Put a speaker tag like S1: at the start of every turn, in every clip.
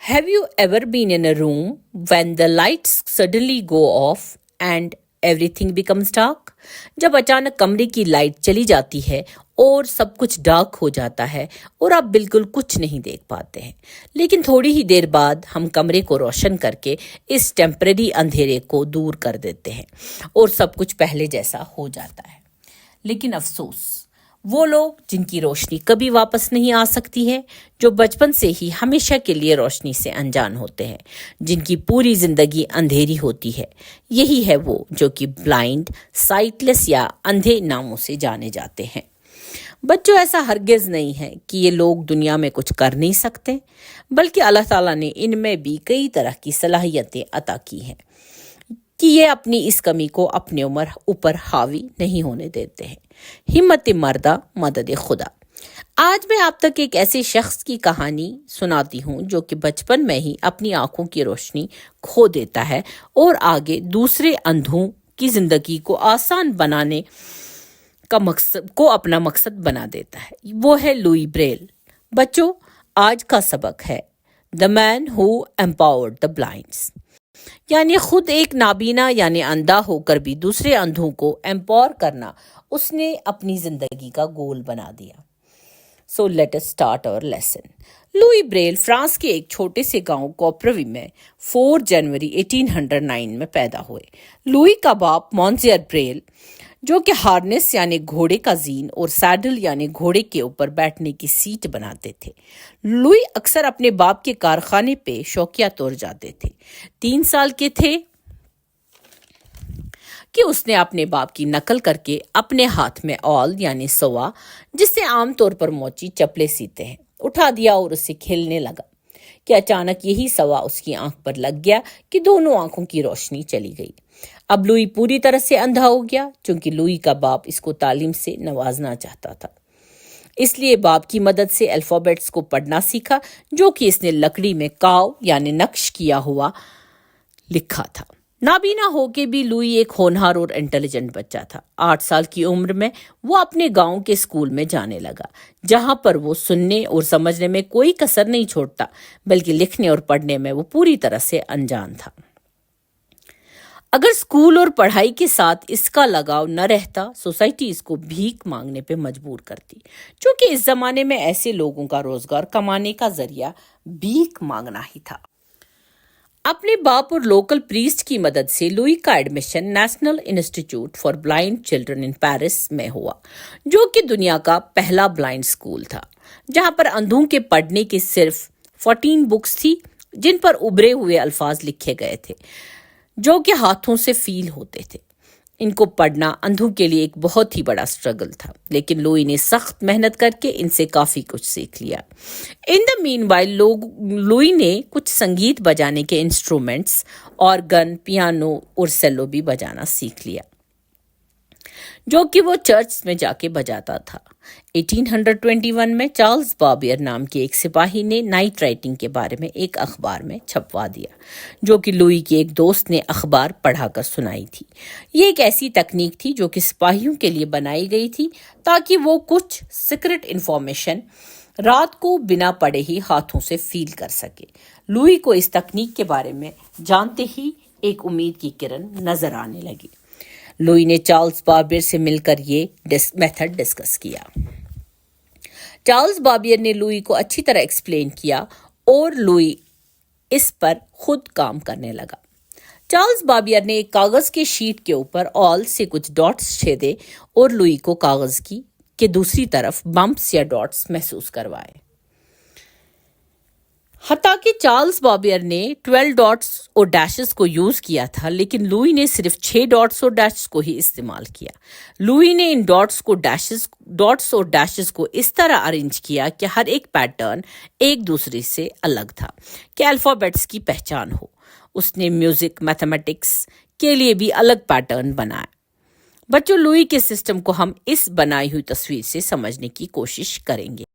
S1: Have you ever been in a room when the lights suddenly go off and everything becomes dark? जब अचानक कमरे की light चली जाती है और सब कुछ डार्क हो जाता है और आप बिल्कुल कुछ नहीं देख पाते हैं, लेकिन थोड़ी ही देर बाद हम कमरे को रोशन करके इस टेम्परेरी अंधेरे को दूर कर देते हैं और सब कुछ पहले जैसा हो जाता है। लेकिन अफसोस, वो लोग जिनकी रोशनी कभी वापस नहीं आ सकती है, जो बचपन से ही हमेशा के लिए रोशनी से अनजान होते हैं, जिनकी पूरी जिंदगी अंधेरी होती है, यही है वो जो कि ब्लाइंड, साइटलेस या अंधे नामों से जाने जाते हैं। बच्चों, ऐसा हरगिज नहीं है कि ये लोग दुनिया में कुछ कर नहीं सकते, बल्कि अल्लाह ताला ने इनमें भी कई तरह की सलाहियतें अता की हैं कि ये अपनी इस कमी को अपने ऊपर हावी नहीं होने देते हैं। हिम्मत मर्दा मदद खुदा। आज मैं आप तक एक ऐसे शख्स की कहानी सुनाती हूँ जो कि बचपन में ही अपनी आंखों की रोशनी खो देता है और आगे दूसरे अंधों की जिंदगी को आसान बनाने का अपना मकसद बना देता है। वो है लुई ब्रेल। बच्चों, आज का सबक है the man who empowered the blinds, यानी खुद एक नाबीना यानी अंधा होकर भी दूसरे अंधों को एम्पावर करना उसने अपनी जिंदगी का गोल बना दिया। So let us start our lesson. Louis Braille France के एक छोटे से गांव कॉपरवी में 4 जनवरी 1809 में पैदा हुए। लुई का बाप मॉन्सियर ब्रेल, जो कि हार्नेस यानी घोड़े का जीन और सैडल यानी घोड़े के ऊपर बैठने की सीट बनाते थे। लुई अक्सर अपने बाप के कारखाने पे शौकिया तौर जाते थे। 3 साल के थे कि उसने अपने बाप की नकल करके अपने हाथ में ऑल यानी सवा, जिससे आमतौर पर मोची चपले सीते हैं, उठा दिया और उससे खेलने लगा कि अचानक यही सवा उसकी आंख पर लग गया कि दोनों आंखों की रोशनी चली गई। अब लुई पूरी तरह से अंधा हो गया, क्योंकि लुई का बाप इसको तालीम से नवाजना चाहता था। इसलिए बाप की मदद से अल्फाबेट्स को पढ़ना सीखा, जो कि इसने लकड़ी में काव यानी नक्श किया हुआ लिखा था। नाबीना होके भी लुई एक होनहार और इंटेलिजेंट बच्चा था। 8 साल की उम्र में वो अपने गांव के स्कूल में जाने लगा, जहां पर वो सुनने और समझने में कोई कसर नहीं छोड़ता, बल्कि लिखने और पढ़ने में वो पूरी तरह से अनजान था। अगर स्कूल और पढ़ाई के साथ इसका लगाव न रहता, सोसाइटी इसको भीख मांगने पे मजबूर करती, क्योंकि इस जमाने में ऐसे लोगों का रोजगार कमाने का जरिया भीख मांगना ही था। अपने बाप और लोकल प्रीस्ट की मदद से लुई का admission national institute for blind children in Paris में हुआ, जो कि दुनिया का पहला ब्लाइंड स्कूल था, जहां पर अंधों के पढ़ने की सिर्फ 14 बुक्स थी, जिन पर उभरे हुए अल्फाज लिखे गए थे, जो कि हाथों से फील होते थे। इनको पढ़ना अंधों के लिए एक बहुत ही बड़ा स्ट्रगल था, लेकिन लुई ने सख्त मेहनत करके इनसे काफी कुछ सीख लिया। इन द मीनवाइल लुई ने कुछ संगीत बजाने के इंस्ट्रूमेंट्स, ऑर्गन, पियानो और सेलो भी बजाना सीख लिया, जो कि वो चर्च में जाके बजाता था। 1821 में चार्ल्स बाबियर नाम के एक सिपाही ने नाइट राइटिंग के बारे में एक अखबार में छपवा दिया, जो कि लुई के एक दोस्त ने अखबार पढ़ाकर सुनाई थी। ये एक ऐसी तकनीक थी जो कि सिपाहियों के लिए बनाई गई थी, ताकि वो कुछ सीक्रेट इंफॉर्मेशन रात को बिना पढ़े ही हाथों से फील कर सके। लुई को इस तकनीक के बारे में जानते ही एक उम्मीद की किरण नजर आने लगी। लुई ने चार्ल्स बाबियर से मिलकर ये मेथड डिस्कस किया। चार्ल्स बाबियर ने लुई को अच्छी तरह एक्सप्लेन किया और लुई इस पर खुद काम करने लगा। चार्ल्स बाबियर ने एक कागज के शीट के ऊपर ऑल से कुछ डॉट्स छेदे और लुई को कागज के दूसरी तरफ बम्प्स या डॉट्स महसूस करवाए। हत्ता कि चार्ल्स बाबियर ने 12 डॉट्स और डैशेस को यूज किया था, लेकिन लुई ने सिर्फ 6 डॉट्स और डैशेस को ही इस्तेमाल किया। लुई ने इन डॉट्स और डैशेस को इस तरह अरेंज किया कि हर एक पैटर्न एक दूसरे से अलग था, कि अल्फाबेट्स की पहचान हो। उसने म्यूजिक, मैथमेटिक्स के लिए भी अलग पैटर्न बनाया। बच्चों, लुई के सिस्टम को हम इस बनाई हुई तस्वीर से समझने की कोशिश करेंगे।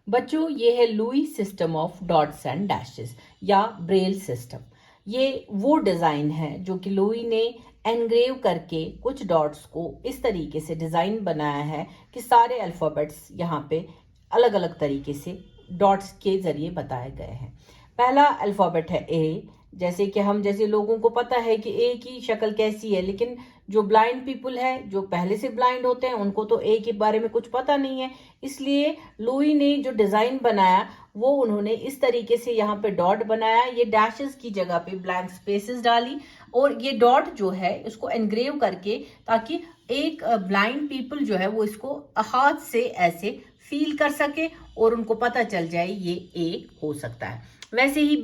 S1: बच्चों, ये है Louis system of dots and dashes या ब्रेल सिस्टम। ये वो डिज़ाइन है जो कि लुई ने एनग्रेव करके कुछ डॉट्स को इस तरीके से डिज़ाइन बनाया है कि सारे अल्फ़ाबेट्स यहाँ पे अलग अलग तरीके से डॉट्स के ज़रिए बताए गए हैं। پہلا الفابیٹ ہے اے، جیسے کہ ہم جیسے لوگوں کو پتا ہے کہ اے کی شکل کیسی ہے، لیکن جو بلائنڈ پیپل ہے، جو پہلے سے بلائنڈ ہوتے ہیں، ان کو تو اے کے بارے میں کچھ پتا نہیں ہے. اس لیے لوئی نے جو ڈیزائن بنایا وہ انہوں نے اس طریقے سے یہاں پہ ڈاٹ بنایا، یہ ڈیشز کی جگہ پہ بلینک سپیسز ڈالی، اور یہ ڈاٹ جو ہے اس کو انگریو کر کے، تاکہ ایک بلائنڈ پیپل جو ہے وہ اس کو ہاتھ سے ایسے فیل کر سکے اور ان کو پتا چل جائے یہ اے ہو سکتا ہے. ویسے ہی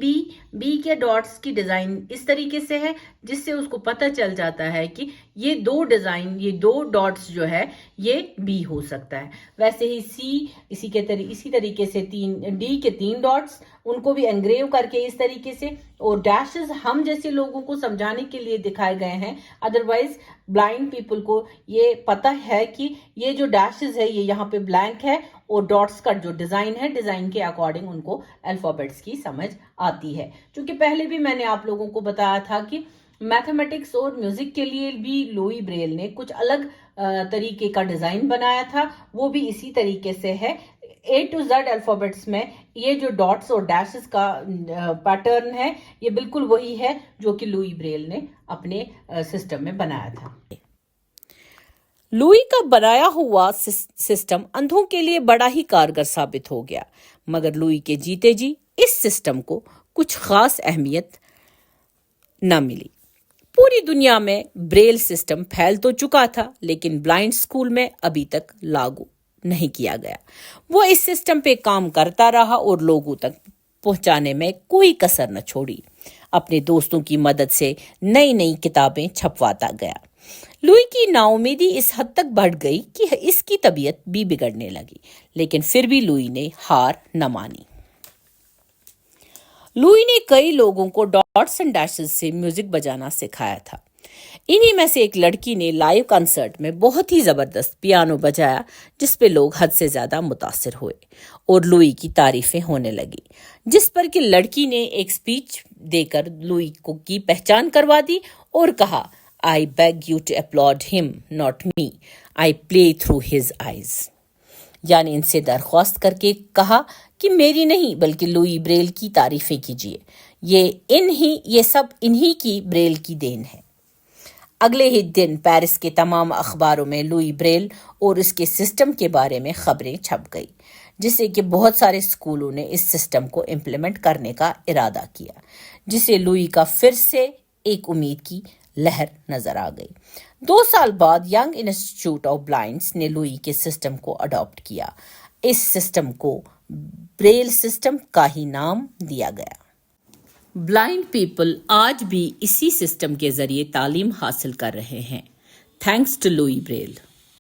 S1: بی کے ڈاٹس کی ڈیزائن اس طریقے سے ہے جس سے اس کو پتہ چل جاتا ہے کہ یہ دو ڈاٹس جو ہے یہ بی ہو سکتا ہے. ویسے ہی اسی طریقے سے ڈی کے 3 ڈاٹس، ان کو بھی انگریو کر کے اس طریقے سے، اور ڈیشز ہم جیسے لوگوں کو سمجھانے کے لیے دکھائے گئے ہیں. ادروائز بلائنڈ پیپل کو یہ پتہ ہے کہ یہ جو ڈیشز ہے یہ یہاں پہ بلینک ہے، اور ڈاٹس کا جو ڈیزائن ہے، ڈیزائن کے اکارڈنگ ان کو الفابیٹس کی سمجھ آتی ہے. چونکہ پہلے بھی میں نے آپ لوگوں کو بتایا تھا کہ میتھمیٹکس اور میوزک کے لیے بھی لوئی بریل نے کچھ الگ طریقے کا ڈیزائن بنایا تھا، وہ بھی اسی طریقے سے ہے. A to Z الفابیٹس میں یہ جو ڈاٹس اور ڈیشز کا پیٹرن ہے یہ بالکل وہی ہے جو کہ لوئی بریل نے اپنے سسٹم میں بنایا تھا. لوئی کا بنایا ہوا سسٹم اندھوں کے لیے بڑا ہی کارگر ثابت ہو گیا، مگر لوئی کے جیتے جی اس سسٹم کو کچھ خاص اہمیت نہ ملی. پوری دنیا میں بریل سسٹم پھیل تو چکا تھا، لیکن بلائنڈ اسکول میں ابھی تک لاگو نہیں کیا گیا. وہ اس سسٹم پہ کام کرتا رہا اور لوگوں تک پہنچانے میں کوئی کسر نہ چھوڑی. اپنے دوستوں کی مدد سے نئی کتابیں چھپواتا گیا. لوئی کی نا امیدی اس حد تک بڑھ گئی کہ اس کی طبیعت بھی بگڑنے لگی، لیکن پھر بھی لوئی نے ہار نہ مانی. لوئی نے کئی لوگوں کو ڈاٹس اینڈ ڈیشز سے میوزک بجانا سکھایا تھا. انہی میں سے ایک لڑکی نے لائیو کنسرٹ میں بہت ہی زبردست پیانو بجایا، جس پہ لوگ حد سے زیادہ متاثر ہوئے اور لوئی کی تعریفیں ہونے لگی، جس پر کہ لڑکی نے ایک سپیچ دے کر لوئی کی پہچان کروا دی اور کہا، I beg you to applaud him, not me. I play through his eyes. یعنی ان سے درخواست کر کے کہا کہ میری نہیں بلکہ لوئی بریل کی تعریفیں کیجیے، یہ سب انہی کی بریل کی دین ہے. اگلے ہی دن پیرس کے تمام اخباروں میں لوئی بریل اور اس کے سسٹم کے بارے میں خبریں چھپ گئی، جس سے کہ بہت سارے اسکولوں نے اس سسٹم کو امپلیمنٹ کرنے کا ارادہ کیا، جسے لوئی کا پھر سے ایک امید کی لہر نظر آ گئی. 2 سال بعد ینگ انسٹیٹیوٹ آف بلائنڈس نے لوئی کے سسٹم کو اڈاپٹ کیا. اس سسٹم کو بریل سسٹم کا ہی نام دیا گیا. بلائنڈ پیپل آج بھی اسی سسٹم کے ذریعے تعلیم حاصل کر رہے ہیں، تھینکس ٹو لوئی بریل.